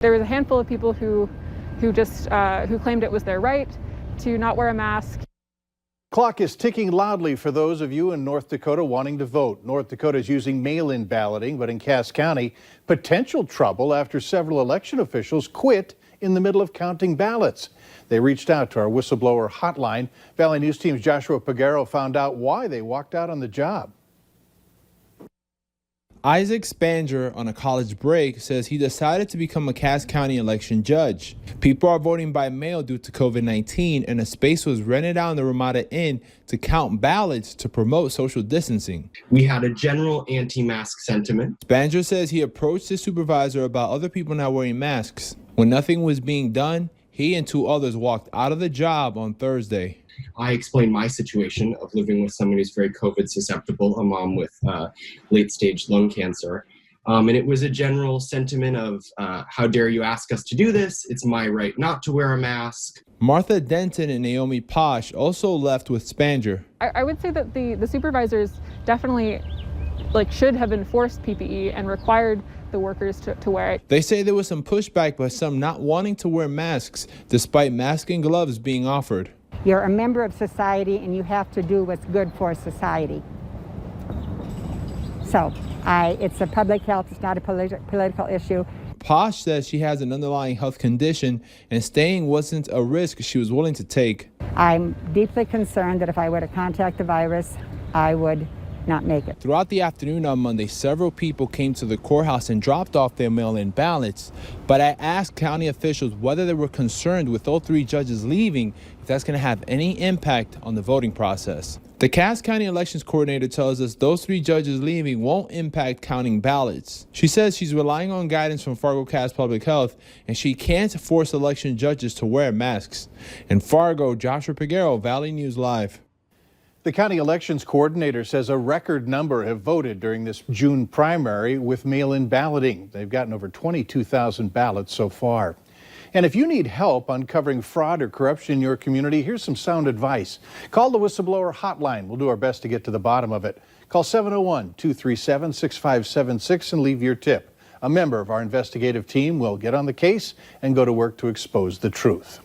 There was a handful of people who claimed it was their right to not wear a mask. Clock is ticking loudly for those of you in North Dakota wanting to vote. North Dakota is using mail-in balloting, but in Cass County, potential trouble after several election officials quit in the middle of counting ballots. They reached out to our whistleblower hotline. Valley News Team's Joshua Pagaro found out why they walked out on the job. Isaac Spanger, on a college break, says he decided to become a Cass County election judge. People are voting by mail due to COVID-19, and a space was rented out in the Ramada Inn to count ballots to promote social distancing. We had a general anti-mask sentiment. Spanger says he approached his supervisor about other people not wearing masks. When nothing was being done, he and two others walked out of the job on Thursday. I explained my situation of living with someone who's very COVID susceptible, a mom with late stage lung cancer. And it was a general sentiment of, how dare you ask us to do this? It's my right not to wear a mask. Martha Denton and Naomi Posh also left with Spanger. I would say that the supervisors definitely should have enforced PPE and required the workers to wear it. They say there was some pushback by some not wanting to wear masks despite masks and gloves being offered. You're a member of society and you have to do what's good for society. So it's a public health, it's not a political issue. Posh says she has an underlying health condition and staying wasn't a risk she was willing to take. I'm deeply concerned that if I were to contact the virus, I would not make it. Throughout the afternoon on Monday, several people came to the courthouse and dropped off their mail-in ballots. But I asked county officials whether they were concerned with all three judges leaving, if that's going to have any impact on the voting process. The Cass County Elections Coordinator tells us those three judges leaving won't impact counting ballots. She says she's relying on guidance from Fargo-Cass Public Health, and she can't force election judges to wear masks. In Fargo, Joshua Pagaro, Valley News Live. The county elections coordinator says a record number have voted during this June primary with mail-in balloting. They've gotten over 22,000 ballots so far. And if you need help uncovering fraud or corruption in your community, here's some sound advice. Call the whistleblower hotline. We'll do our best to get to the bottom of it. Call 701-237-6576 and leave your tip. A member of our investigative team will get on the case and go to work to expose the truth.